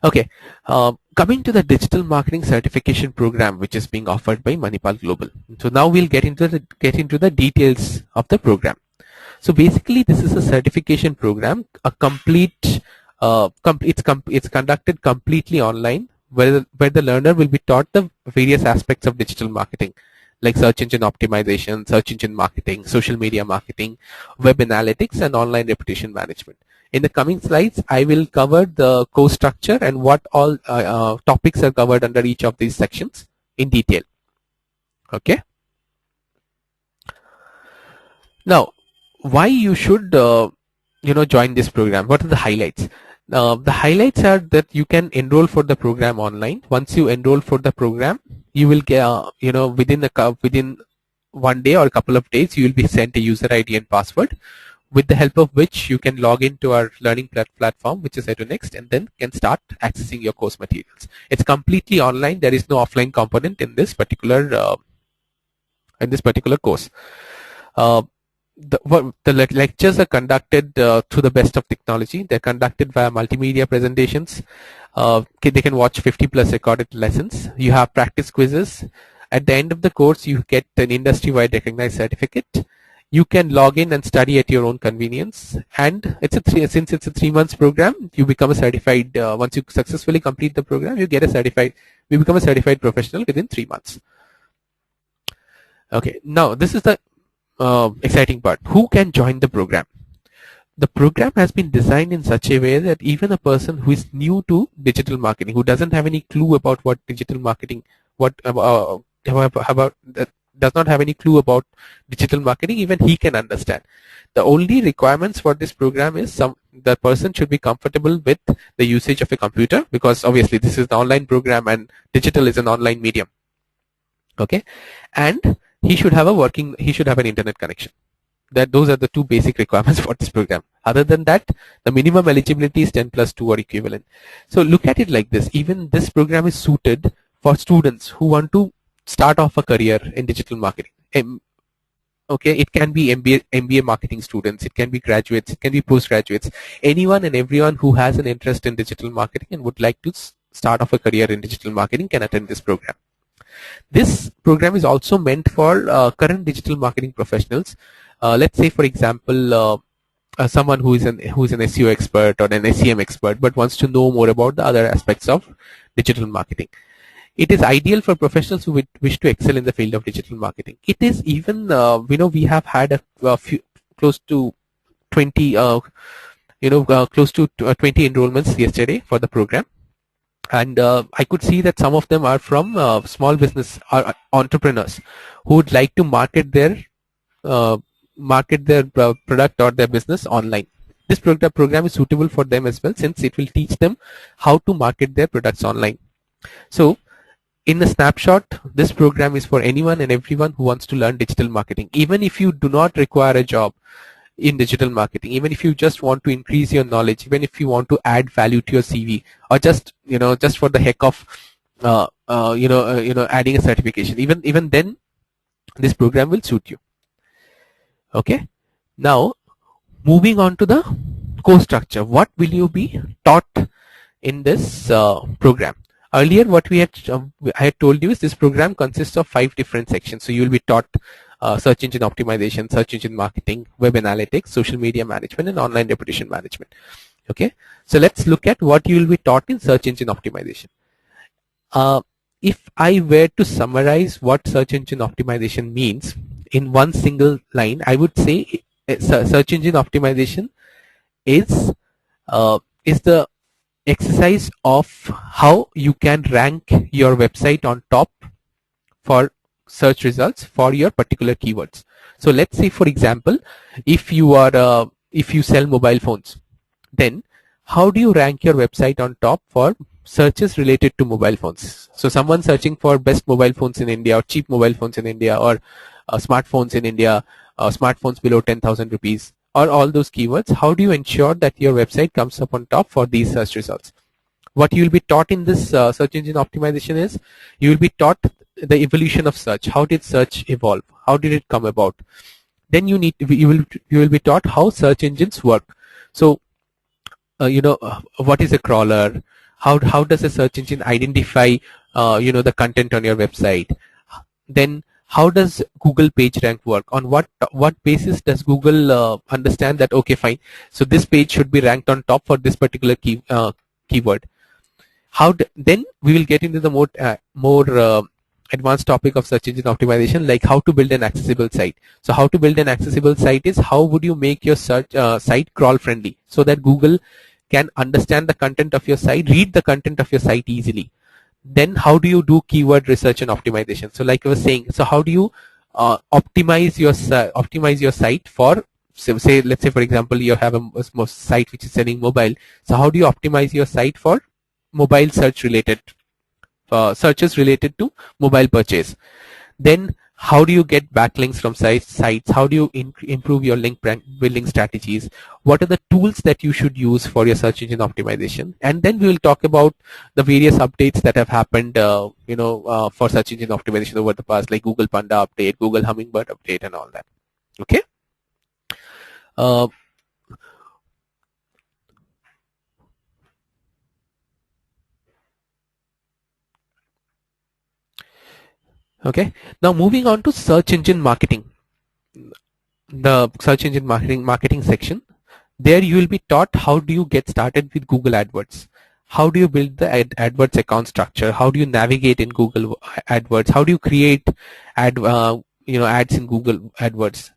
Okay, coming to the digital marketing certification program, which is being offered by Manipal Global. So now we'll get into the details of the program. So basically, this is a certification program, a complete, it's conducted completely online, where the learner will be taught the various aspects of digital marketing, like search engine optimization, search engine marketing, social media marketing, web analytics, and online reputation management. In the coming slides, I will cover the course structure and what all topics are covered under each of these sections in detail. Okay. Now, why you should join this program? What are the highlights? The highlights are that you can enroll for the program online. Once you enroll for the program, you will get within 1 day or a couple of days, you will be sent a user ID and password, with the help of which you can log into our learning platform, which is Edunext, and then can start accessing your course materials. It's completely online. There is no offline component in this particular course. Uh, the lectures are conducted to the best of technology. They're conducted via multimedia presentations. They can watch 50 plus recorded lessons. You have practice quizzes. At the end of the course, you get an industry-wide recognized certificate. You can log in and study at your own convenience. And since it's a 3 months program, you become a certified. Once you successfully complete the program, you become a certified professional within 3 months. Okay, now this is the exciting part. Who can join the program? The program has been designed in such a way that even a person who is new to digital marketing, who doesn't have any clue about what digital marketing, does not have any clue about digital marketing, even he can understand. The only requirements for this program is the person should be comfortable with the usage of a computer, because obviously this is the online program and digital is an online medium. Okay, and he should have an internet connection. Those are the two basic requirements for this program. Other than that, the minimum eligibility is 10 plus 2 or equivalent. So look at it like this. Even this program is suited for students who want to start off a career in digital marketing. Okay, it can be MBA marketing students, it can be graduates, it can be postgraduates. Anyone and everyone who has an interest in digital marketing and would like to start off a career in digital marketing can attend this program. This program is also meant for current digital marketing professionals. Let's say, for example, someone who is an SEO expert or an SEM expert, but wants to know more about the other aspects of digital marketing. It is ideal for professionals who wish to excel in the field of digital marketing. It is even, we have had a few, close to 20, close to 20 enrollments yesterday for the program. And I could see that some of them are from small business entrepreneurs who would like to market their product or their business online. This program is suitable for them as well, since it will teach them how to market their products online. So in a snapshot, this program is for anyone and everyone who wants to learn digital marketing. Even if you do not require a job in digital marketing, even if you just want to increase your knowledge, even if you want to add value to your CV, or just for the heck of adding a certification, even then this program will suit you. Okay, now moving on to the course structure. What will you be taught in this program? Earlier, what I had told you is this program consists of 5 different sections. So you will be taught search engine optimization, search engine marketing, web analytics, social media management, and online reputation management. Okay, so let's look at what you will be taught in search engine optimization. If I were to summarize what search engine optimization means in one single line, I would say search engine optimization is the exercise of how you can rank your website on top for search results for your particular keywords. So let's say, for example, if you sell mobile phones, then how do you rank your website on top for searches related to mobile phones? So someone searching for best mobile phones in India, or cheap mobile phones in India, or smartphones in India, smartphones below 10,000 rupees, or all those keywords, how do you ensure that your website comes up on top for these search results? What you will be taught in this search engine optimization is, you will be taught the evolution of search. How did search evolve? How did it come about? Then you will be taught how search engines work. So what is a crawler? How does a search engine identify the content on your website? Then how does Google PageRank work? On what basis does Google understand that, okay, fine, so this page should be ranked on top for this particular keyword? Then we will get into the more advanced topic of search engine optimization, like how to build an accessible site. So how to build an accessible site is, how would you make your search site crawl friendly so that Google can understand the content of your site, read the content of your site easily. Then how do you do keyword research and optimization? So like I was saying, so how do you optimize your site for, say let's say for example you have a site which is selling mobile. So how do you optimize your site for mobile search related searches related to mobile purchase? Then how do you get backlinks from sites? How do you improve your link building strategies? What are the tools that you should use for your search engine optimization? And then we will talk about the various updates that have happened for search engine optimization over the past, like Google Panda update, Google Hummingbird update, and all that. Okay. Okay, now moving on to search engine marketing, the search engine marketing section. There you will be taught how do you get started with Google AdWords, how do you build the AdWords account structure, how do you navigate in Google AdWords, how do you create ads in Google AdWords,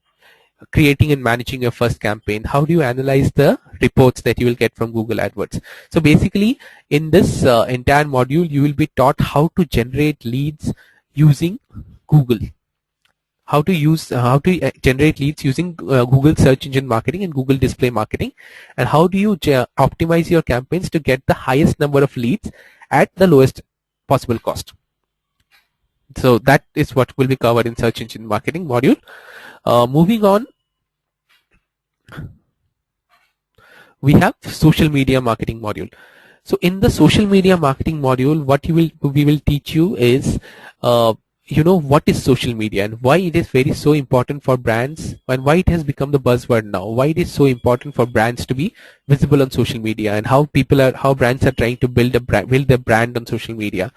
creating and managing your first campaign, how do you analyze the reports that you will get from Google AdWords. So basically in this entire module you will be taught how to generate leads using Google, how to generate leads using Google search engine marketing and Google display marketing, and how do you optimize your campaigns to get the highest number of leads at the lowest possible cost. So that is what will be covered in search engine marketing module. Moving on, we have social media marketing module. So in the social media marketing module, what we will teach you is what is social media and why it is so important for brands, and why it has become the buzzword now, why it is so important for brands to be visible on social media, and how brands are trying to build their brand on social media.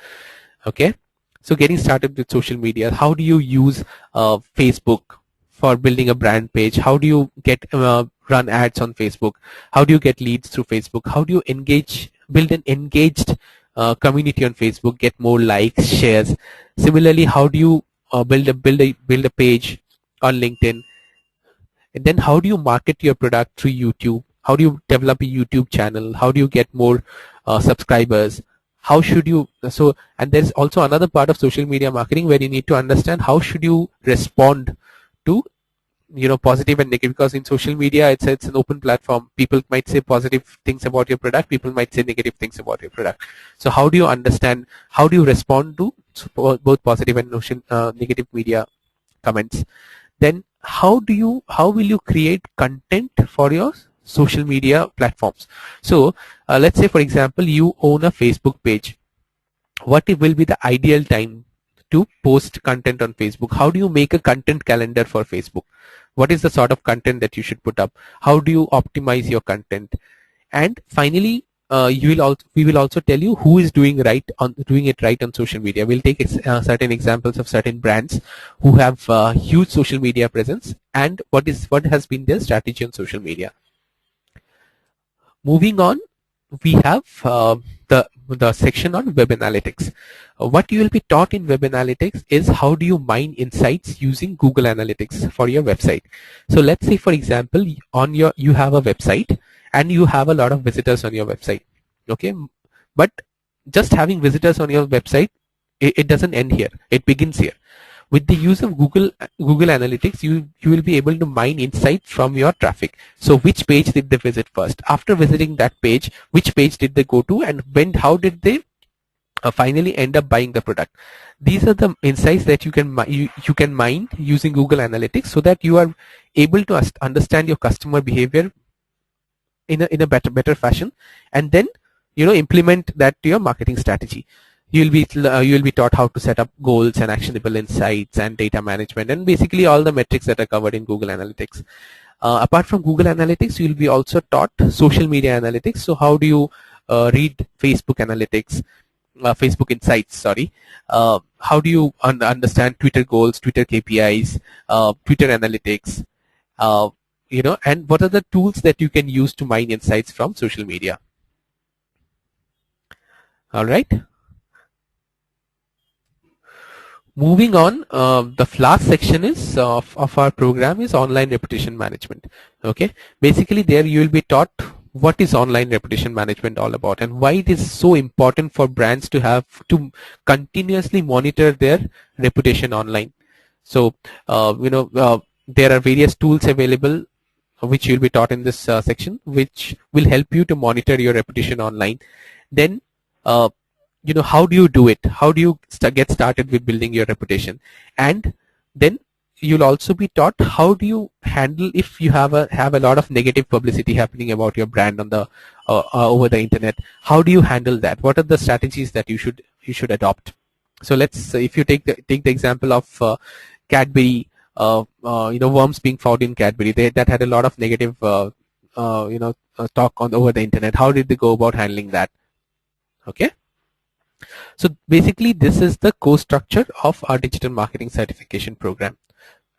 Okay, so getting started with social media, how do you use Facebook for building a brand page? How do you get run ads on Facebook? How do you get leads through Facebook? How do you build an engaged community on Facebook, get more likes, shares? Similarly, how do you build a page on LinkedIn? And then how do you market your product through YouTube? How do you develop a YouTube channel? How do you get more subscribers? How should you, and there's also another part of social media marketing where you need to understand how should you respond to positive and negative, because in social media it's an open platform. People might say positive things about your product, people might say negative things about your product. So how do you understand, how do you respond to both positive and negative media comments? Then how will you create content for your social media platforms? So let's say for example you own a Facebook page. What will be the ideal time to post content on Facebook? How do you make a content calendar for Facebook? What is the sort of content that you should put up? How do you optimize your content? And finally, we will also tell you who is doing it right on social media. We'll take certain examples of certain brands who have huge social media presence and what has been their strategy on social media. Moving on, we have the section on web analytics. What you will be taught in web analytics is how do you mine insights using Google Analytics for your website. So let's say for example you have a website and you have a lot of visitors on your website. Okay, but just having visitors on your website, it doesn't end here, it begins here. With the use of Google Analytics, you will be able to mine insights from your traffic. So which page did they visit first? After visiting that page, which page did they go to, and how did they finally end up buying the product? These are the insights that you can mine using Google Analytics, so that you are able to understand your customer behavior in a better fashion, and then implement that to your marketing strategy. You will be taught how to set up goals and actionable insights and data management, and basically all the metrics that are covered in Google Analytics. Apart from Google Analytics, you will be also taught social media analytics. So how do you read Facebook analytics, Facebook Insights, sorry. How do you understand Twitter goals, Twitter KPIs, Twitter analytics, and what are the tools that you can use to mine insights from social media? All right. Moving on, the last section is of our program is online reputation management. Okay, basically there you will be taught what is online reputation management all about and why it is so important for brands to have to continuously monitor their reputation online. So there are various tools available which you'll be taught in this section, which will help you to monitor your reputation online. Then how do you do it? How do you get started with building your reputation? And then you'll also be taught how do you handle if you have a lot of negative publicity happening about your brand on the over the internet. How do you handle that? What are the strategies that you should adopt? So let's if you take the example of Cadbury, worms being found in Cadbury. That had a lot of negative talk on over the internet. How did they go about handling that? Okay. So basically this is the core structure of our digital marketing certification program.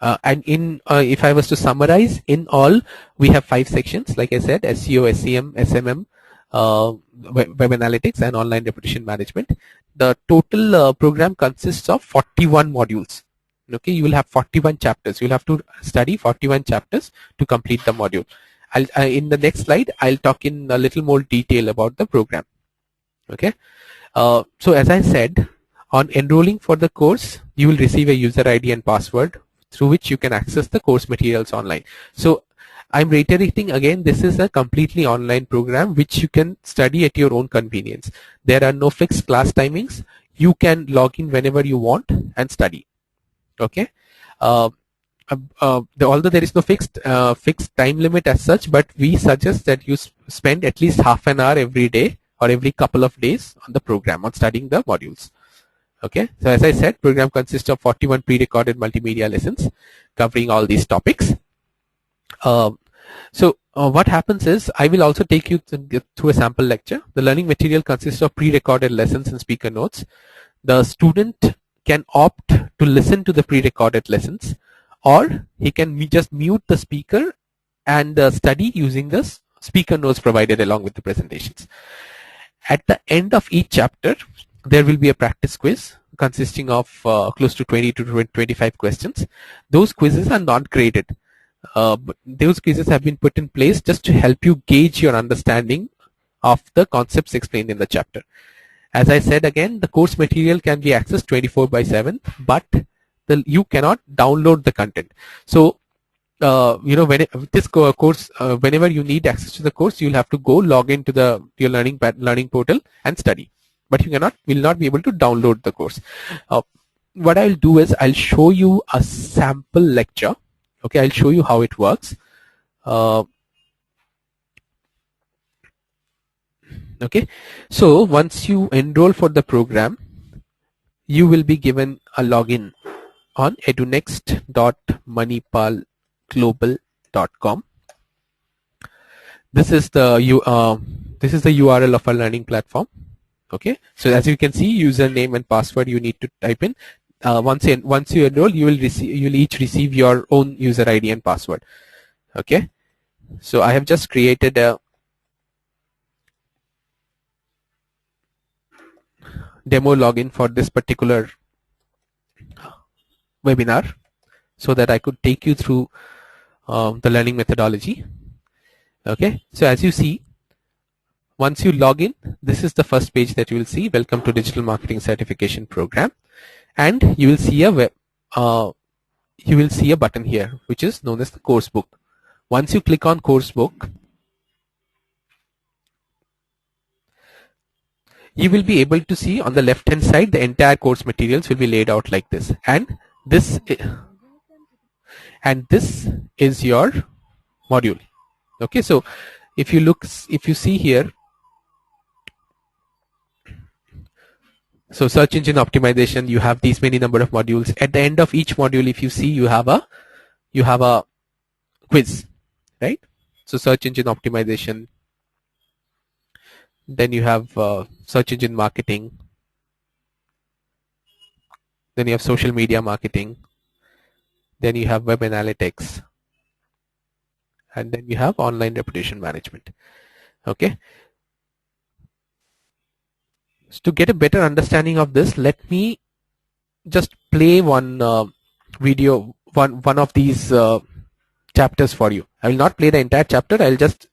And if I was to summarize, in all we have 5 sections, like I said: SEO, SEM, SMM, web analytics, and online reputation management. The total program consists of 41 modules. Okay, you will have 41 chapters. You'll have to study 41 chapters to complete the module. In the next slide, I'll talk in a little more detail about the program. Okay. So as I said, on enrolling for the course, you will receive a user ID and password through which you can access the course materials online. So I'm reiterating again, this is a completely online program which you can study at your own convenience. There are no fixed class timings. You can log in whenever you want and study. Okay. Although there is no fixed time limit as such, but we suggest that you spend at least half an hour every day or every couple of days on the program, on studying the modules. Okay, so as I said, program consists of 41 pre-recorded multimedia lessons covering all these topics. What happens is, I will also take you through a sample lecture. The learning material consists of pre-recorded lessons and speaker notes. The student can opt to listen to the pre-recorded lessons, or he can just mute the speaker and study using the speaker notes provided along with the presentations. At the end of each chapter, there will be a practice quiz consisting of close to 20 to 25 questions. Those quizzes are not graded. But those quizzes have been put in place just to help you gauge your understanding of the concepts explained in the chapter. As I said again, the course material can be accessed 24/7, but you cannot download the content. So whenever you need access to the course, you'll have to go log into your learning portal and study. But you will not be able to download the course. What I'll do is I'll show you a sample lecture. Okay, I'll show you how it works. Okay, so once you enroll for the program, you will be given a login on edunext.manipalglobal.com. This is the URL of our learning platform. Okay, so as you can see, username and password you need to type in. Once you enroll, you'll each receive your own user ID and password. Okay, so I have just created a demo login for this particular webinar so that I could take you through the learning methodology. Okay, so as you see, once you log in, this is the first page that you will see. Welcome to Digital Marketing Certification Program, and you will see a button here which is known as the course book. Once you click on course book, you will be able to see on the left hand side the entire course materials will be laid out like this, and this is your module. Okay, so if you see here, so search engine optimization, you have these many number of modules. At the end of each module, if you see, you have a quiz, right? So search engine optimization, Then you have search engine marketing. Then you have social media marketing. Then you have web analytics. And then you have online reputation management. Okay. So to get a better understanding of this, let me just play one video, one of these chapters for you. I will not play the entire chapter. I'll just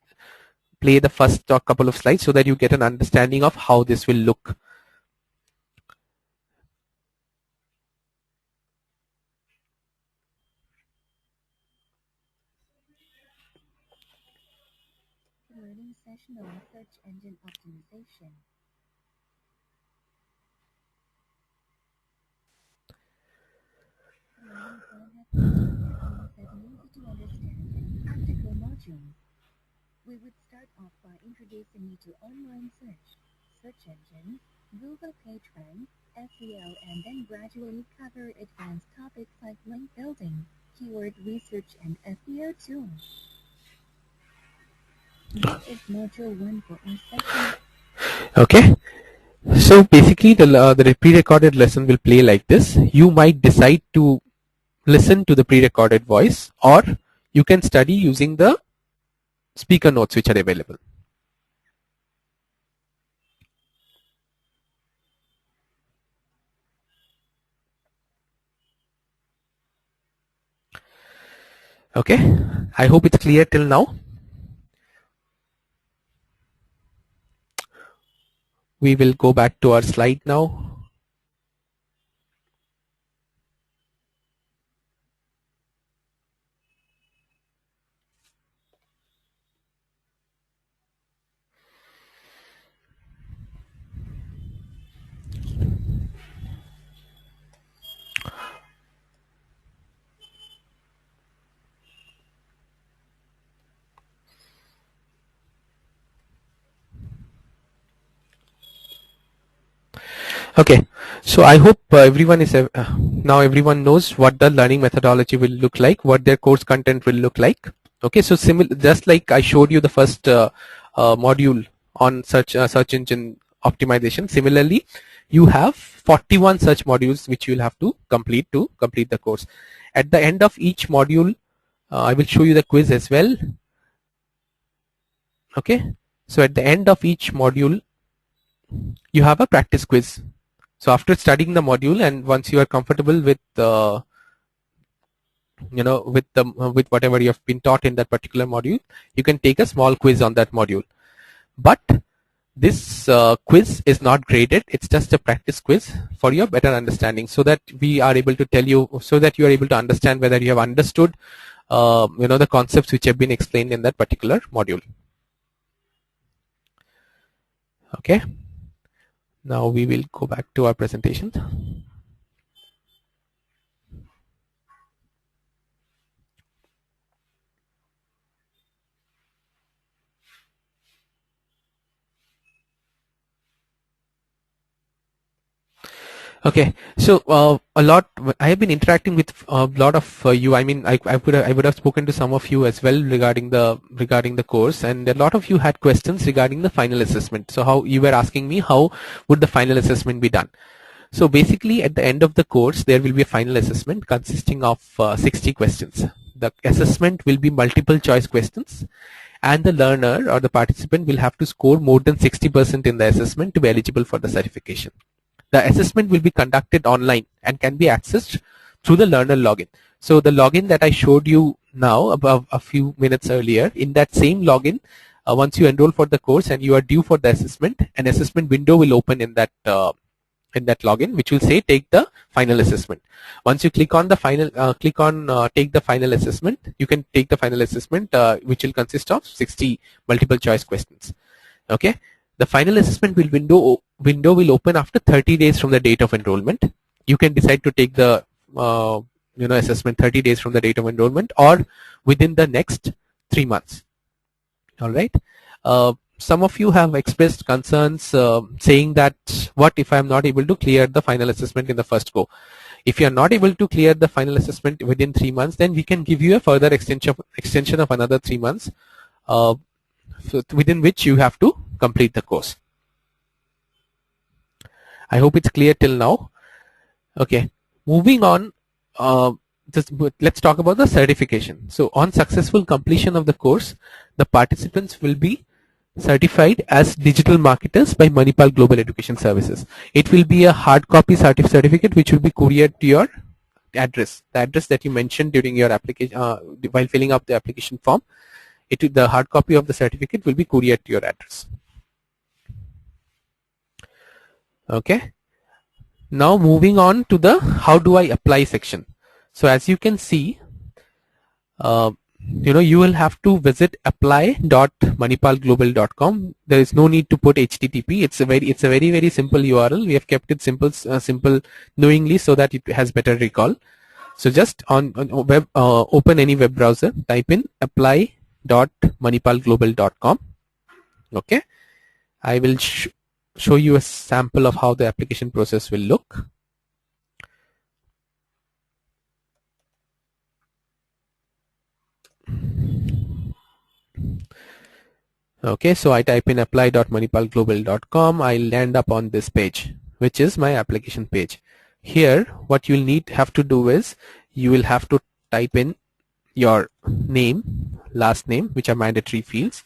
play the first couple of slides so that you get an understanding of how this will look. Learning session on search engine optimization. Learning plan has been an easy to understand and practical module. We would start off by introducing you to online search engines, Google PageRank, SEO, and then gradually cover advanced topics like link building, keyword research, and SEO tools. This is module 1 for our session. Okay. So basically the pre-recorded lesson will play like this. You might decide to listen to the pre-recorded voice, or you can study using the speaker notes which are available. Okay, I hope it's clear till now. We will go back to our slide now. Okay, so I hope everyone is now everyone knows what the learning methodology will look like, what their course content will look like. Okay, so just like I showed you the first module on search engine optimization, similarly you have 41 such modules which you will have to complete the course. At the end of each module, I will show you the quiz as well. Okay, so at the end of each module you have a practice quiz. So after studying the module, and once you are comfortable with with whatever you have been taught in that particular module, you can take a small quiz on that module. But this quiz is not graded. It's just a practice quiz for your better understanding, so that we are able to tell you, so that you are able to understand whether you have understood the concepts which have been explained in that particular module. Okay. Now we will go back to our presentation. Okay, so I have been interacting with a lot of you. I mean, I would have spoken to some of you as well regarding the course, and a lot of you had questions regarding the final assessment. So how you were asking me, how would the final assessment be done? So basically, at the end of the course, there will be a final assessment consisting of 60 questions. The assessment will be multiple choice questions, and the learner or the participant will have to score more than 60% in the assessment to be eligible for the certification. The assessment will be conducted online and can be accessed through the learner login. So the login that I showed you now above a few minutes earlier, in that same login, once you enroll for the course and you are due for the assessment, an assessment window will open in that login, which will say take the final assessment. Once you click on the final take the final assessment, you can take the final assessment, which will consist of 60 multiple choice questions. Okay. The final assessment window will open after 30 days from the date of enrollment. You can decide to take the assessment 30 days from the date of enrollment, or within the next 3 months. All right. Some of you have expressed concerns saying that what if I am not able to clear the final assessment in the first go? If you are not able to clear the final assessment within 3 months, then we can give you a further extension of another 3 months, within which you have to complete the course. I hope it's clear till now. Okay, moving on, let's talk about the certification. So on successful completion of the course, the participants will be certified as digital marketers by Manipal Global Education Services. It will be a hard copy certificate which will be couriered to your address, the address that you mentioned during your application while filling up the application form. The hard copy of the certificate will be couriered to your address. Okay. Now moving on to the how do I apply section. So as you can see, you will have to visit apply.manipalglobal.com. There is no need to put HTTP. It's a very simple URL. We have kept it simple knowingly so that it has better recall. So just on web, open any web browser, type in apply.manipalglobal.com. Okay, I will show you a sample of how the application process will look. Okay, so I type in apply.manipalglobal.com. I'll land up on this page, which is my application page. Here, what you'll have to do is you will have to type in your name, last name, which are mandatory fields.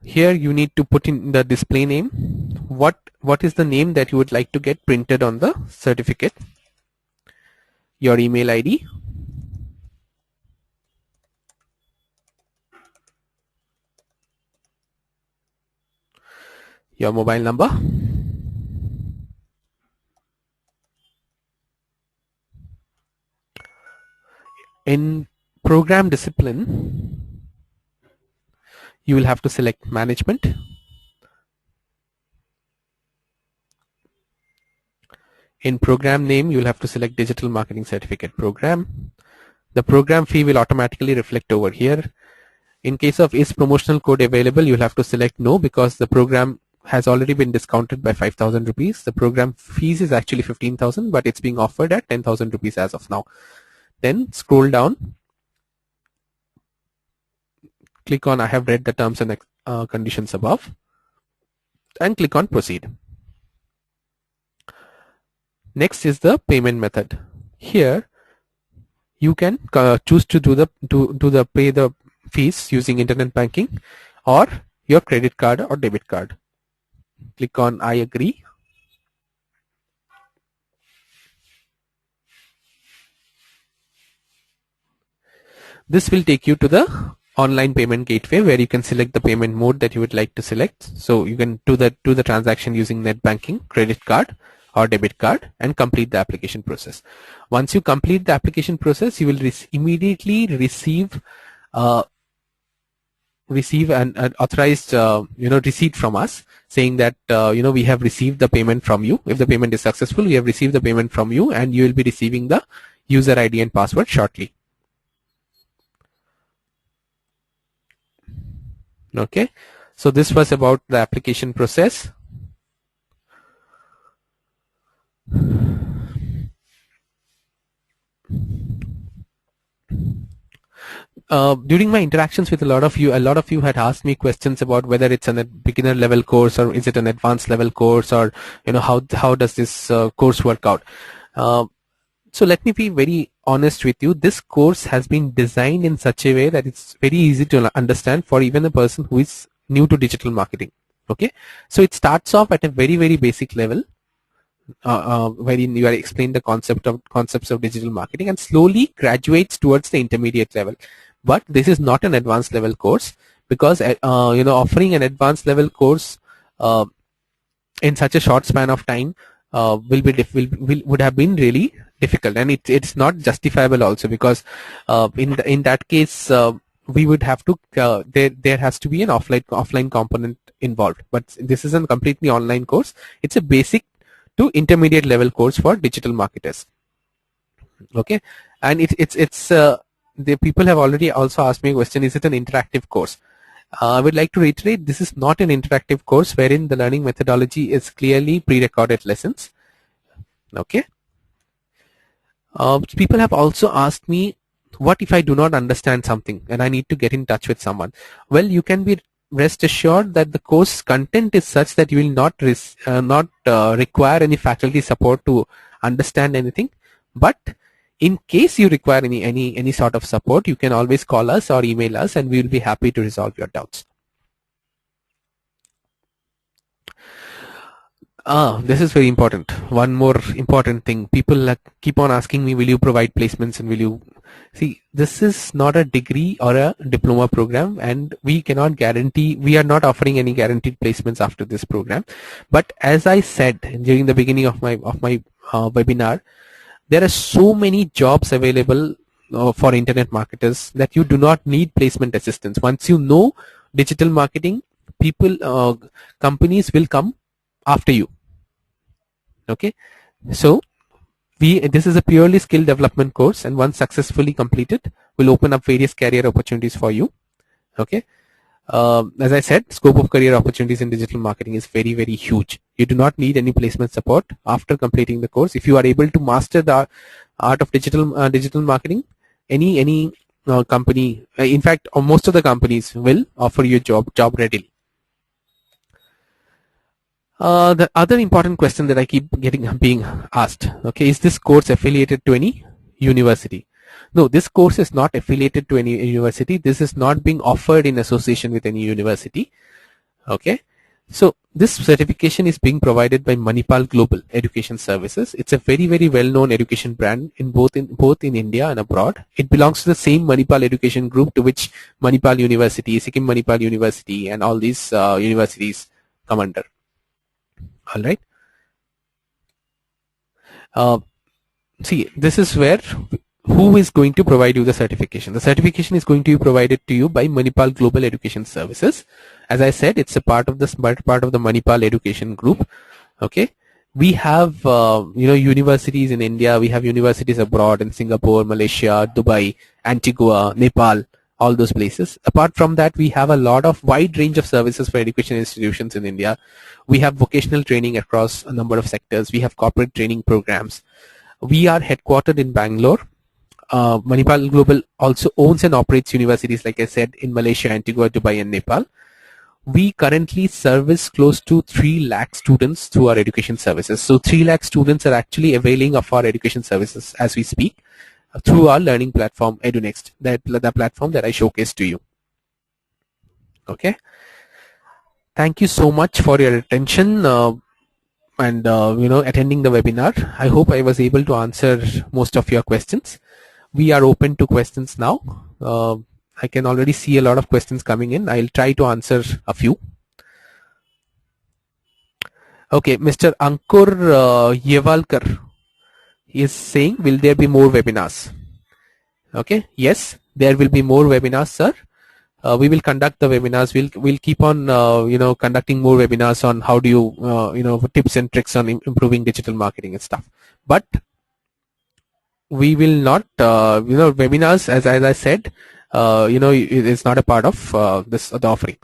Here you need to put in the display name. What is the name that you would like to get printed on the certificate? Your email ID. Your mobile number. In program discipline, you will have to select management. In program name, you will have to select digital marketing certificate program. The program fee will automatically reflect over here. In case of is promotional code available, you'll have to select no because the program has already been discounted by 5,000 rupees. The program fees is actually 15,000, but it's being offered at 10,000 rupees as of now. Then scroll down. Click on I have read the terms and conditions above and click on proceed. Next is the payment method. Here you can choose to pay the fees using internet banking or your credit card or debit card. Click on I agree. This will take you to the online payment gateway where you can select the payment mode that you would like to select. So you can do the transaction using net banking, credit card or debit card and complete the application process. Once you complete the application process, you will immediately receive an authorized receipt from us saying that we have received the payment from you. If the payment is successful, we have received the payment from you and you will be receiving the user ID and password shortly. Okay, so this was about the application process. During my interactions with a lot of you had asked me questions about whether it's a beginner level course or is it an advanced level course, or how does this course work out. So let me be very honest with you. This course has been designed in such a way that it's very easy to understand for even a person who is new to digital marketing. Okay, so it starts off at a very basic level wherein you are explained the concepts of digital marketing and slowly graduates towards the intermediate level. But this is not an advanced level course because offering an advanced level course in such a short span of time would have been really difficult, and it's not justifiable also because in that case we would have to there has to be an offline component involved. But this is a completely online course. It's a basic to intermediate level course for digital marketers. Okay, and the people have already also asked me a question: is it an interactive course? I would like to reiterate, this is not an interactive course wherein the learning methodology is clearly pre-recorded lessons. Okay. People have also asked me what if I do not understand something and I need to get in touch with someone? Well, you can be rest assured that the course content is such that you will not require any faculty support to understand anything. But in case you require any sort of support, you can always call us or email us, and we will be happy to resolve your doubts. This is very important. One more important thing. People keep on asking me, will you provide placements, and will you... See, this is not a degree or a diploma program, and we cannot guarantee, we are not offering any guaranteed placements after this program. But as I said during the beginning of my webinar, there are so many jobs available for internet marketers that you do not need placement assistance. Once you know digital marketing, companies will come after you. Okay, so this is a purely skill development course, and once successfully completed, will open up various career opportunities for you. Okay, as I said, scope of career opportunities in digital marketing is very, very huge. You do not need any placement support after completing the course. If you are able to master the art of digital marketing, any company, in fact, most of the companies will offer you a job readily. The other important question that I keep being asked, okay, is this course affiliated to any university? No, this course is not affiliated to any university. This is not being offered in association with any university. Okay, so this certification is being provided by Manipal Global Education Services. It's a very, very well-known education brand in both in India and abroad. It belongs to the same Manipal Education Group to which Manipal University, Sikkim Manipal University, and all these universities come under. All right. See, this is where who is going to provide you the certification. The certification is going to be provided to you by Manipal Global Education Services. As I said, it's a part of the Manipal Education Group. Okay, we have universities in India. We have universities abroad in Singapore, Malaysia, Dubai, Antigua, Nepal, all those places. Apart from that, we have a lot of wide range of services for education institutions in India. We have vocational training across a number of sectors. We have corporate training programs. We are headquartered in Bangalore. Manipal Global also owns and operates universities, like I said, in Malaysia, Antigua, Dubai, and Nepal. We currently service close to 3 lakh students through our education services. So 3 lakh students are actually availing of our education services as we speak through our learning platform EduNext, the platform that I showcased to you. Okay. Thank you so much for your attention and attending the webinar. I hope I was able to answer most of your questions. We are open to questions now. I can already see a lot of questions coming in. I'll try to answer a few. Okay, Mr. Ankur Yevalkar is saying, will there be more webinars? Okay, yes, there will be more webinars, sir. We will conduct the webinars. We'll keep on conducting more webinars on how do you tips and tricks on improving digital marketing and stuff. But we will not webinars, as I said, it's not a part of the offering.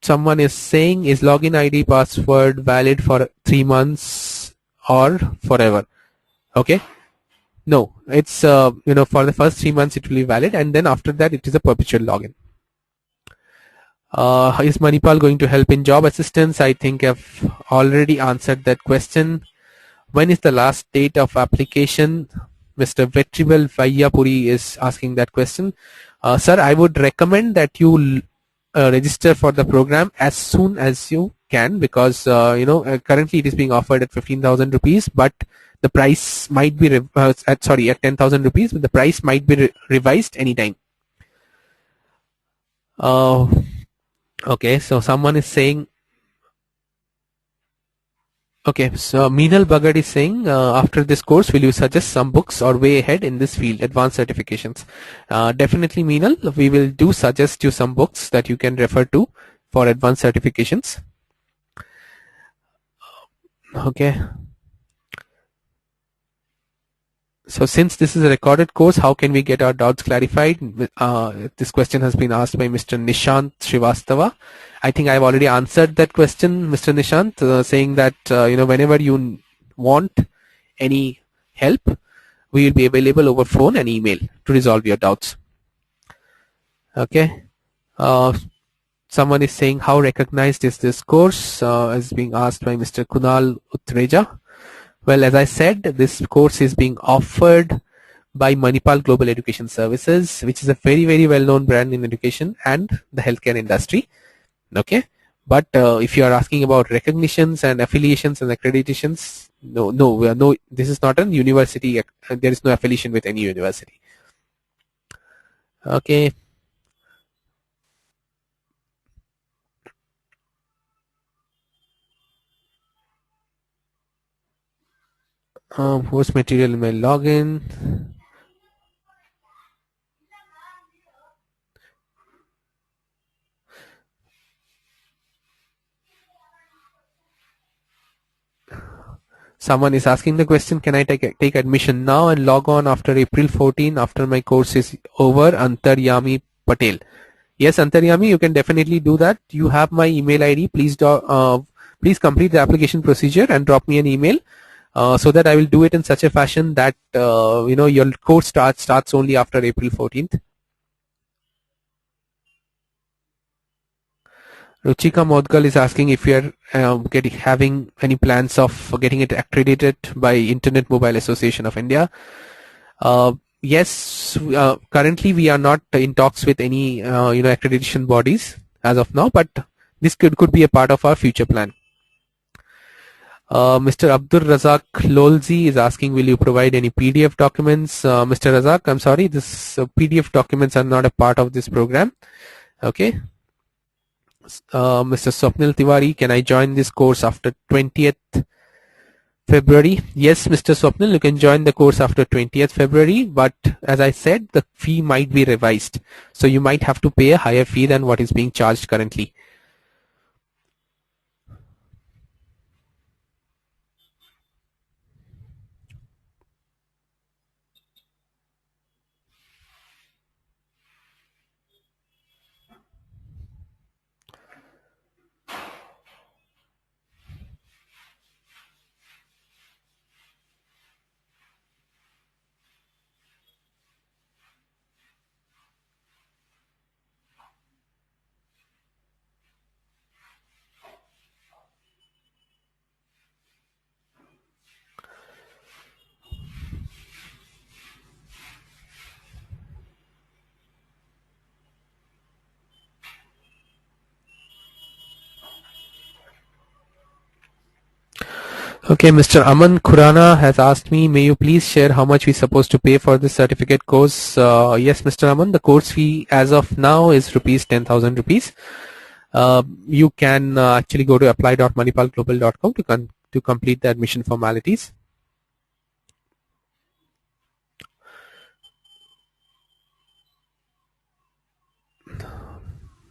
Someone is saying, is login ID password valid for 3 months or forever? Okay, no, it's for the first 3 months it will be valid, and then after that it is a perpetual login. Is Manipal going to help in job assistance? I think I've already answered that question. When is the last date of application? Mr. Vetribal Vayyapuri is asking that question. Sir, I would recommend that you register for the program as soon as you can, because currently it is being offered at 15,000 rupees, but the price might be at 10,000 rupees, but the price might be revised anytime. Okay, so someone is saying, okay, so Meenal Bhagat is saying, after this course, will you suggest some books or way ahead in this field, advanced certifications? Definitely, Meenal, we will suggest you some books that you can refer to for advanced certifications. Okay. So since this is a recorded course, how can we get our doubts clarified? This question has been asked by Mr. Nishant Srivastava. I think I've already answered that question, Mr. Nishant, saying that whenever you want any help, we will be available over phone and email to resolve your doubts. Okay. Someone is saying, how recognized is this course? Is being asked by Mr. Kunal Utreja. Well, as I said, this course is being offered by Manipal Global Education Services, which is a very, very well-known brand in education and the healthcare industry. Okay. But if you are asking about recognitions and affiliations and accreditations, no, this is not a university. There is no affiliation with any university. Okay. Course material in my login. Someone is asking the question, can I take admission now and log on after April 14 after my course is over? Antaryami Patel. Yes, Antaryami, you can definitely do that. You have my email ID. Please complete the application procedure and drop me an email so that I will do it in such a fashion that your course starts only after April 14th. Ruchika Modgal is asking if you are having any plans of getting it accredited by Internet Mobile Association of India. Yes, currently we are not in talks with any accreditation bodies as of now, but this could be a part of our future plan. Mr. Abdur Razak Lolzi is asking, will you provide any PDF documents? Mr. Razak, I'm sorry, this PDF documents are not a part of this program. Okay. Mr. Swapnil Tiwari, can I join this course after 20th February? Yes, Mr. Swapnil, you can join the course after 20th February, but as I said, the fee might be revised. So you might have to pay a higher fee than what is being charged currently. Okay, Mr. Aman Khurana has asked me, may you please share how much we supposed to pay for this certificate course? Yes, Mr. Aman, the course fee as of now is rupees 10,000 rupees. You can actually go to apply.manipalglobal.com to complete the admission formalities.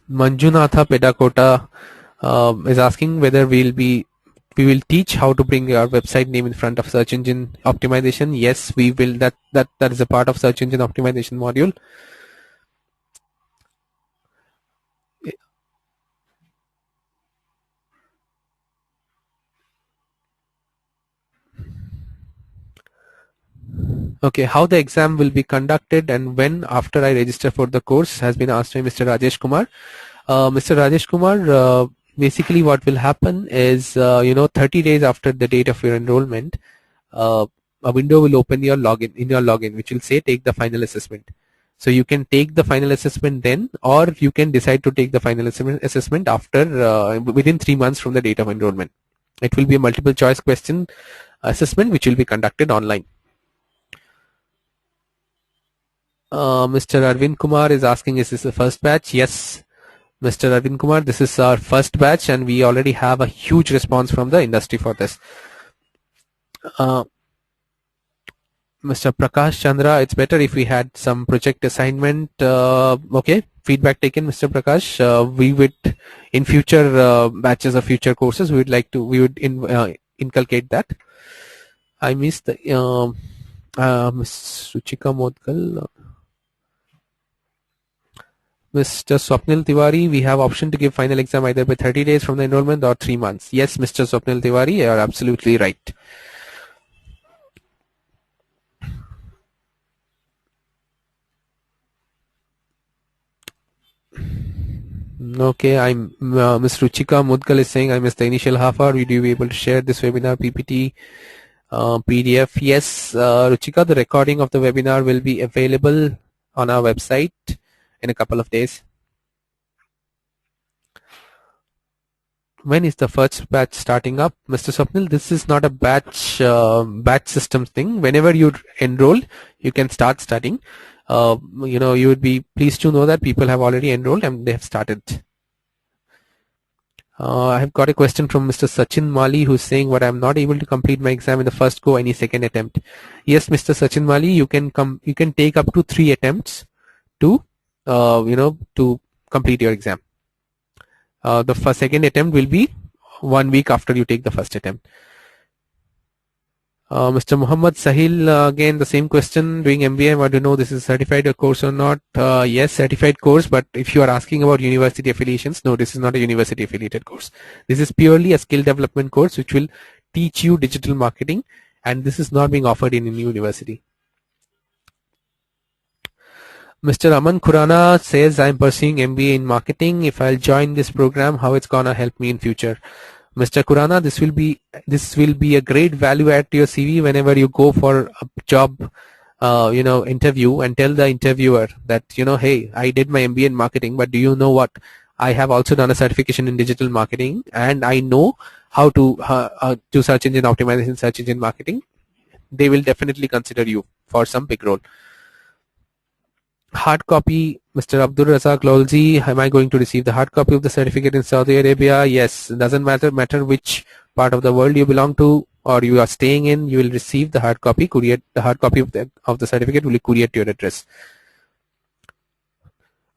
Manjunatha Pedakota is asking whether we will teach how to bring our website name in front of search engine optimization. Yes, we will. That is a part of search engine optimization module. Okay, how the exam will be conducted and when after I register for the course has been asked by Mr. Rajesh Kumar. Mr. Rajesh Kumar, basically what will happen is 30 days after the date of your enrollment, a window will open in your login which will say take the final assessment. So you can take the final assessment then, or you can decide to take the final assessment after within 3 months from the date of enrollment. It will be a multiple choice question assessment which will be conducted online. Mr. Arvind Kumar is asking, is this the first batch? Yes, Mr. Arvind Kumar, this is our first batch and we already have a huge response from the industry for this. Mr. Prakash Chandra, it's better if we had some project assignment. Okay, feedback taken, Mr. Prakash. We would, in future batches of future courses, we would inculcate that. I missed the Ms. Ruchika Modgal. Mr. Swapnil Tiwari, we have option to give final exam either by 30 days from the enrollment or 3 months. Yes, Mr. Swapnil Tiwari, you are absolutely right. Okay, I'm Ms. Ruchika Mudgal is saying I missed the initial half hour. Will you be able to share this webinar PPT PDF? Yes, Ruchika, the recording of the webinar will be available on our website in a couple of days. When is the first batch starting up? Mr. Swapnil, this is not a batch system thing. Whenever you enroll, you can start studying. You would be pleased to know that people have already enrolled and they have started. I have got a question from Mr. Sachin Mali, who's saying, "What I'm not able to complete my exam in the first go, any second attempt?" Yes, Mr. Sachin Mali, you can take up to 3 attempts to to complete your exam. The second attempt will be 1 week after you take the first attempt. Mr. Muhammad Sahil, again the same question, doing MBA, I want to know this is certified course or not. Yes, certified course, but if you are asking about university affiliations, no, this is not a university affiliated course. This is purely a skill development course which will teach you digital marketing, and this is not being offered in any university. Mr. Aman Khurana says, I'm pursuing MBA in marketing. If I'll join this program, how it's gonna help me in future? Mr. Khurana, this will be a great value add to your CV whenever you go for a job interview, and tell the interviewer that, hey, I did my MBA in marketing, but do you know what? I have also done a certification in digital marketing, and I know how to do search engine optimization, search engine marketing. They will definitely consider you for some big role. Hard copy, Mr. Abdul Razak Lolzi, am I going to receive the hard copy of the certificate in Saudi Arabia? Yes, it doesn't matter which part of the world you belong to or you are staying in, you will receive the hard copy. The hard copy of the certificate will be couriered to your address.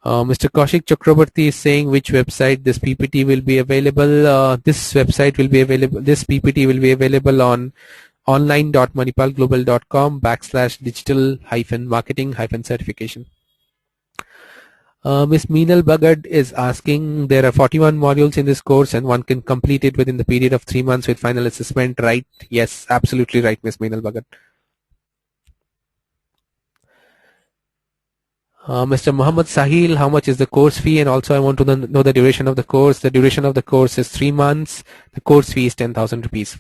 Mr. Kaushik Chakraborty is saying which website this PPT will be available. This website will be available, this PPT will be available on online.manipalglobal.com/digital-marketing-certification. Ms. Meenal Bhagat is asking, there are 41 modules in this course and one can complete it within the period of 3 months with final assessment, right? Yes, absolutely right, Ms. Meenal Bhagat. Mr. Muhammad Sahil, how much is the course fee? And also I want to know the duration of the course. The duration of the course is 3 months. The course fee is 10,000 rupees.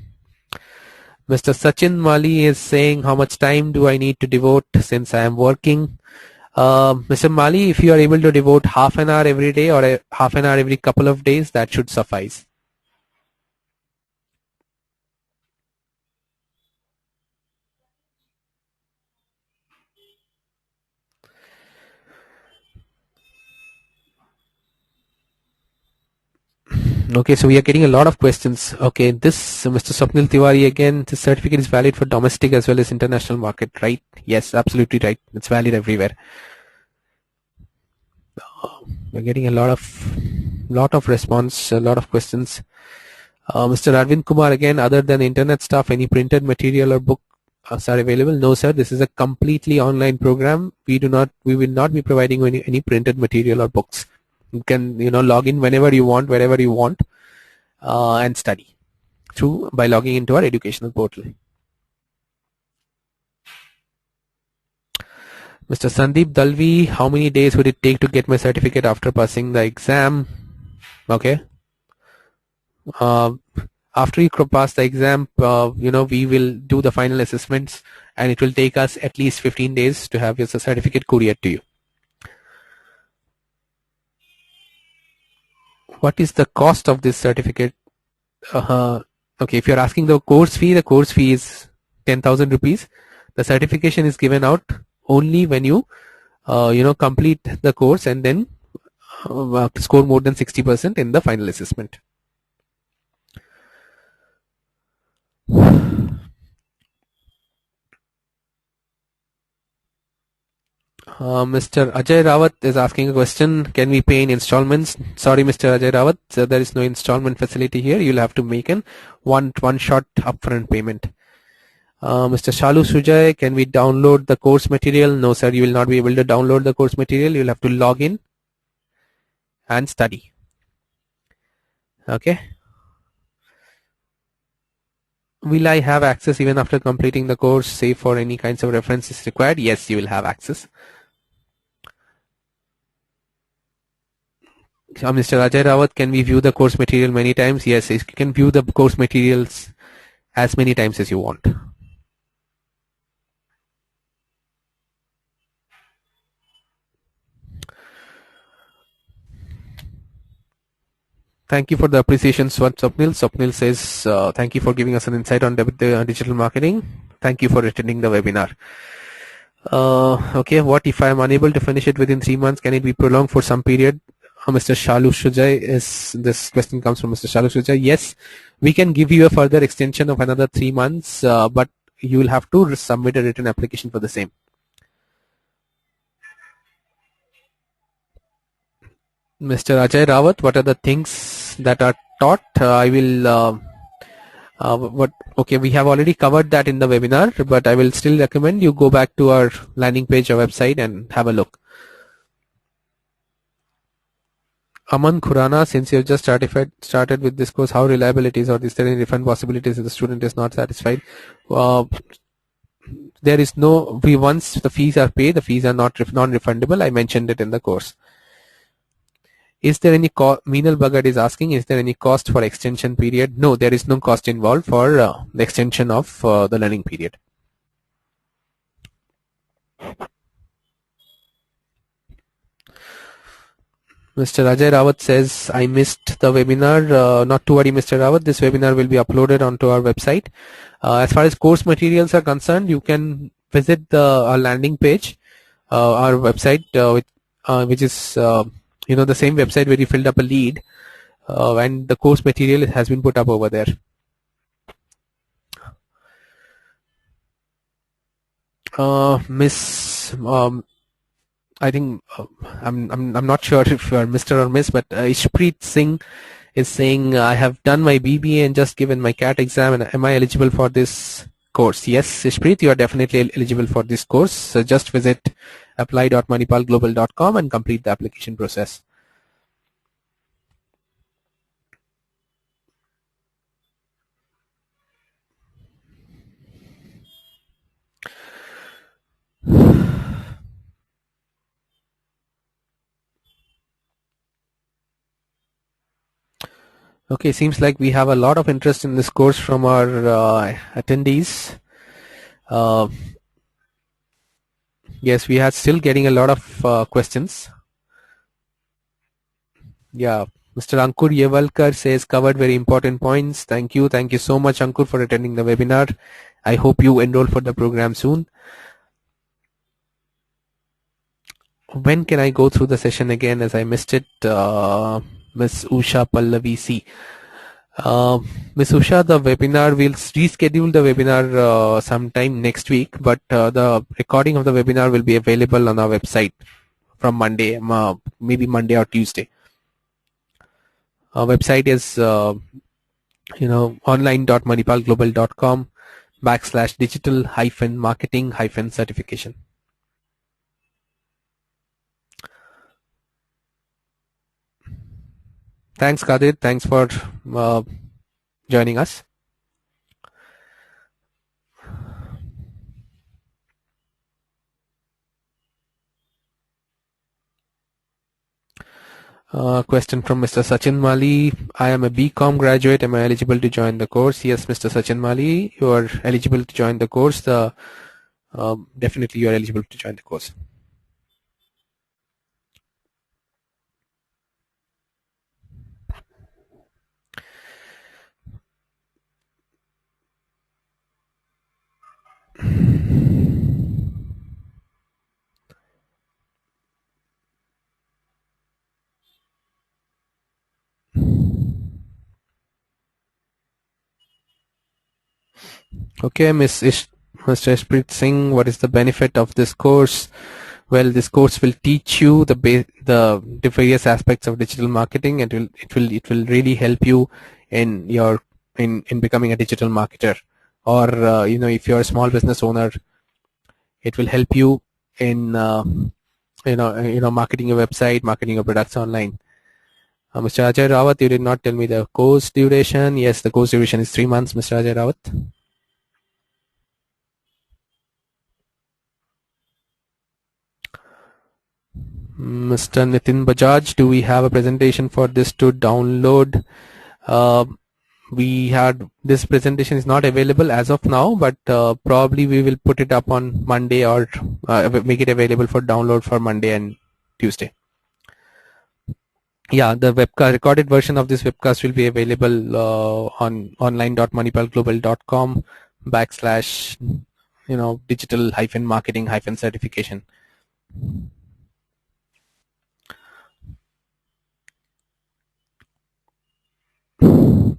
Mr. Sachin Mali is saying, how much time do I need to devote since I am working? Mr. Mali, if you are able to devote half an hour every day or half an hour every couple of days, that should suffice. Okay, so we are getting a lot of questions. Okay, this Mr. Swapnil Tiwari again, this certificate is valid for domestic as well as international market, right? Yes, absolutely right. It's valid everywhere. We're getting a lot of response, a lot of questions. Mr. Arvind Kumar again, other than internet stuff, any printed material or book are available? No, sir. This is a completely online program. We will not be providing any printed material or books. You can log in whenever you want, wherever you want, and study by logging into our educational portal. Mr. Sandeep Dalvi, how many days would it take to get my certificate after passing the exam? Okay. After you pass the exam, we will do the final assessments, and it will take us at least 15 days to have your certificate couriered to you. What is the cost of this certificate? Okay, if you're asking the course fee is 10,000 rupees. The certification is given out only when you complete the course and then score more than 60% in the final assessment. Mr. Ajay Rawat is asking a question. Can we pay in installments? Sorry, Mr. Ajay Rawat, there is no installment facility here. You'll have to make an one shot upfront payment. Mr. Shalu Sujay, can we download the course material? No, sir, you will not be able to download the course material. You'll have to log in and study. Okay. Will I have access even after completing the course, say for any kinds of references required? Yes, you will have access. Mr. Ajay Rawat, can we view the course material many times? Yes, you can view the course materials as many times as you want. Thank you for the appreciation, Swapnil. Swapnil says, thank you for giving us an insight on digital marketing. Thank you for attending the webinar. Okay, what if I am unable to finish it within 3 months? Can it be prolonged for some period? Mr. Shalu Shujai, this question comes from Mr. Shalu Shujai. Yes, we can give you a further extension of another 3 months, but you will have to submit a written application for the same. Mr. Ajay Rawat, what are the things that are taught? I will okay, we have already covered that in the webinar, but I will still recommend you go back to our landing page or website and have a look. Aman Khurana, since you have just started with this course, how reliable it is, or is there any refund possibilities if the student is not satisfied? There is no, once the fees are paid, the fees are not non-refundable. I mentioned it in the course. Is there any Meenal Bhagat is asking, is there any cost for extension period? No, there is no cost involved for the extension of the learning period. Mr. Ajay Rawat says, I missed the webinar. Not to worry, Mr. Rawat, this webinar will be uploaded onto our website. As far as course materials are concerned, you can visit our landing page, our website, which is the same website where you filled up a lead, and the course material has been put up over there. Miss, I think I'm not sure if you are Mr. or Miss, but Ishpreet Singh is saying, I have done my BBA and just given my CAT exam, and am I eligible for this course? Yes, Ishpreet, you are definitely eligible for this course. So just visit apply.manipalglobal.com and complete the application process. Okay, seems like we have a lot of interest in this course from our attendees. Yes, we are still getting a lot of questions. Yeah, Mr. Ankur Yevalkar says covered very important points. Thank you. Thank you so much, Ankur, for attending the webinar. I hope you enroll for the program soon. When can I go through the session again, as I missed it? Ms. Usha Pallavi C. Ms. Usha, the webinar, we'll reschedule the webinar sometime next week, but the recording of the webinar will be available on our website from Monday, maybe Monday or Tuesday. Our website is online.manipalglobal.com/digital-marketing-certification. Thanks, Kadir. Thanks for joining us. Question from Mr. Sachin Mali. I am a BCom graduate. Am I eligible to join the course? Yes, Mr. Sachin Mali, you are eligible to join the course. Definitely you are eligible to join the course. Okay, Mr. Ishpreet Singh, what is the benefit of this course? Well, this course will teach you the various aspects of digital marketing, and it will really help you in becoming a digital marketer, or if you're a small business owner, it will help you in marketing your website, marketing your products online. Mr. Ajay Rawat, you did not tell me the course duration. Yes, the course duration is 3 months, Mr. Ajay Rawat. Mr. Nitin Bajaj, do we have a presentation for this to download? We had this presentation is not available as of now, but probably we will put it up on Monday or make it available for download for Monday and Tuesday. Yeah, the webcast recorded version of this webcast will be available on online.manipalglobal.com / digital-marketing-certification.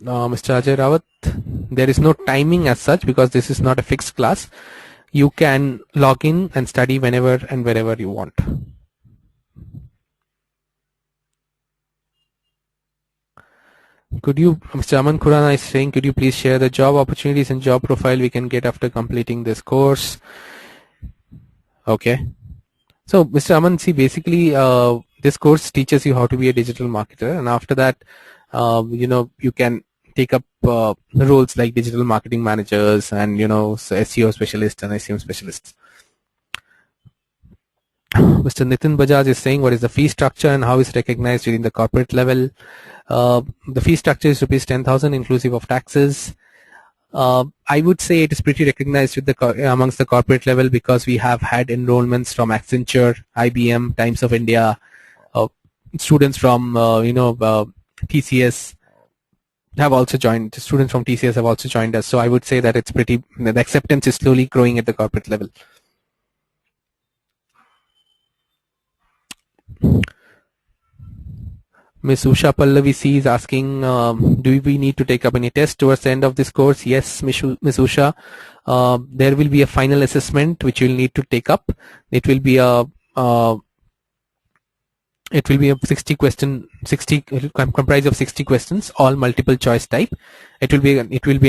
Mr. Ajay Rawat, there is no timing as such because this is not a fixed class. You can log in and study whenever and wherever you want. Could you, Mr. Aman Khurana is saying, could you please share the job opportunities and job profile we can get after completing this course? Okay. So, Mr. Aman, see, basically, this course teaches you how to be a digital marketer, and after that, you can take up roles like digital marketing managers and SEO specialists and SEM specialists. Mr. Nitin Bajaj is saying, what is the fee structure and how is it recognized within the corporate level? The fee structure is rupees 10,000 inclusive of taxes. I would say it is pretty recognized with amongst the corporate level because we have had enrollments from Accenture, IBM, Times of India, students from TCS have also joined. Students from TCS have also joined us. So I would say that it's the acceptance is slowly growing at the corporate level. Ms. Usha Pallavi C is asking, do we need to take up any tests towards the end of this course? Yes, Ms. Usha. There will be a final assessment which you'll need to take up. It will be a 60 comprised of 60 questions, all multiple choice type. It will be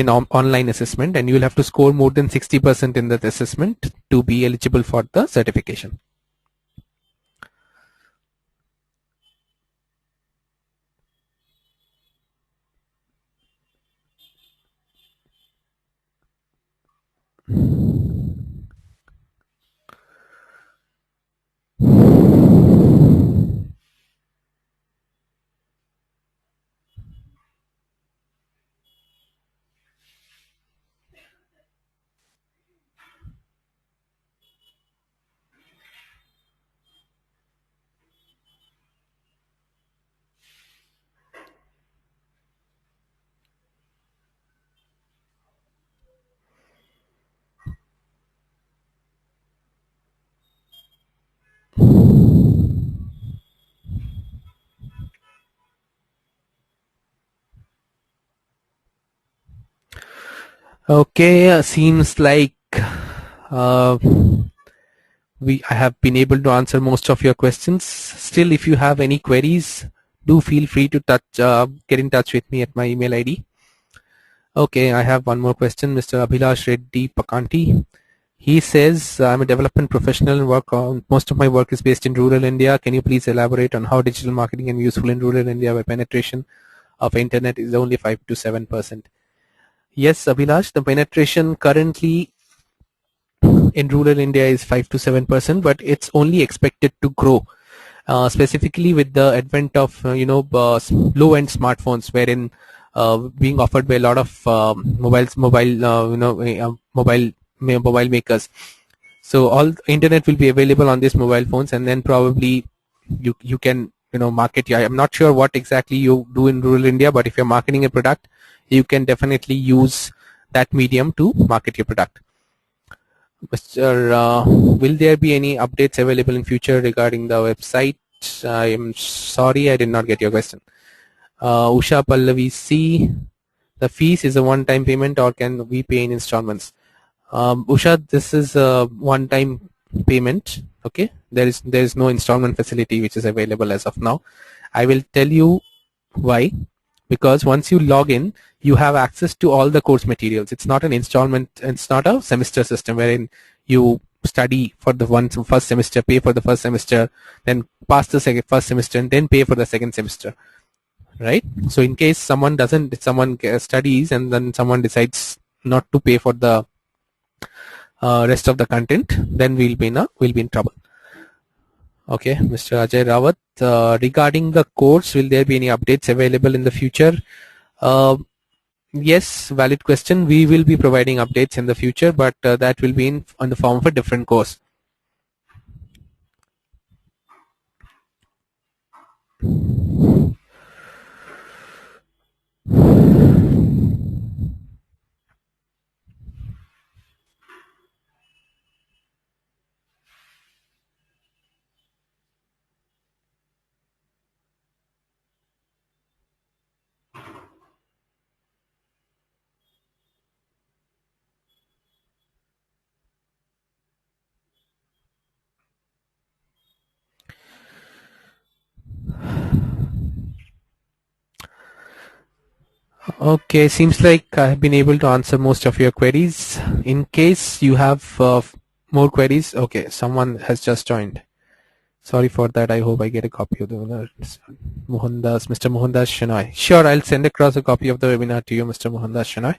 an online assessment, and you will have to score more than 60% in that assessment to be eligible for the certification. Okay, seems like I have been able to answer most of your questions. Still, if you have any queries, do feel free to get in touch with me at my email ID. Okay, I have one more question. Mr. Abhilash Reddy Pakanti. He says, I'm a development professional and most of my work is based in rural India. Can you please elaborate on how digital marketing can be useful in rural India where penetration of internet is only 5 to 7%? Yes, Abhilash, the penetration currently in rural India is 5 to 7%, but it's only expected to grow, specifically with the advent of low-end smartphones, wherein being offered by a lot of mobile makers. So all internet will be available on these mobile phones, and then probably you can market. I'm not sure what exactly you do in rural India, but if you're marketing a product, you can definitely use that medium to market your product. Mr. Will there be any updates available in future regarding the website? I am sorry, I did not get your question. Usha Pallavi C, the fees is a one-time payment or can we pay in installments? Usha, this is a one-time payment. Okay, there is no installment facility which is available as of now. I will tell you why. Because once you log in, you have access to all the course materials. It's not an installment, it's not a semester system wherein you study for the first semester, pay for the first semester, then pass the first semester, and then pay for the second semester, right? So in case someone studies and then someone decides not to pay for the rest of the content, then we'll be in trouble. Okay, Mr. Ajay Rawat, regarding the course, will there be any updates available in the future? Yes, valid question. We will be providing updates in the future, but that will be on the form of a different course. Okay, seems like I have been able to answer most of your queries. In case you have more queries, okay, someone has just joined. Sorry for that. I hope I get a copy of the webinar. Mr. Mohandas Shenoy. Sure, I'll send across a copy of the webinar to you, Mr. Mohandas Shenoy.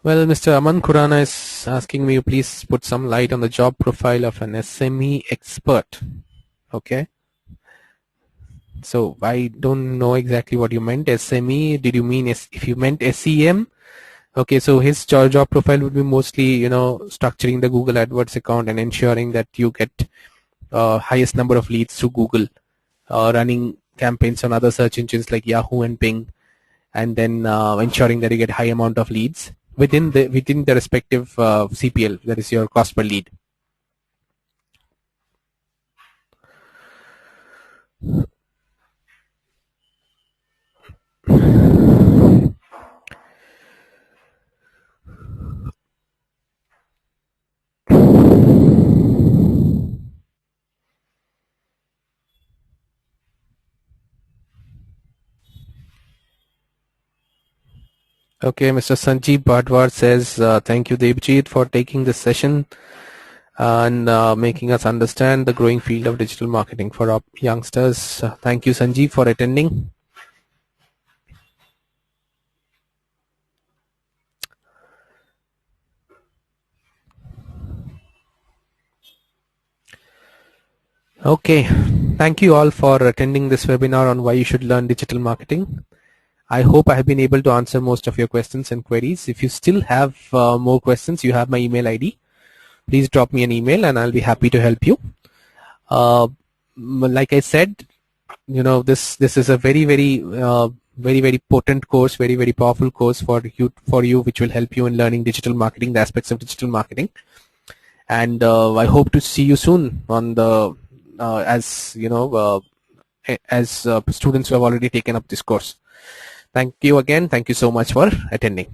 Well, Mr. Aman Khurana is asking me to please put some light on the job profile of an SME expert. Okay. So I don't know exactly what you meant. SME, did you mean if you meant SEM? Okay, so his job profile would be mostly, structuring the Google AdWords account and ensuring that you get highest number of leads through Google, running campaigns on other search engines like Yahoo and Bing, and then ensuring that you get high amount of leads within the respective CPL, that is your cost per lead. Okay, Mr. Sanjeev Bhadwar says, thank you, Debjit, for taking this session and making us understand the growing field of digital marketing for our youngsters. Thank you, Sanjeev, for attending. Okay, thank you all for attending this webinar on why you should learn digital marketing. I hope I have been able to answer most of your questions and queries. If you still have more questions, you have my email ID. Please drop me an email and I'll be happy to help you. Like I said, this is a very potent course, very powerful course for you, which will help you in learning digital marketing, the aspects of digital marketing. And I hope to see you soon on the as students who have already taken up this course. Thank you again. Thank you so much for attending.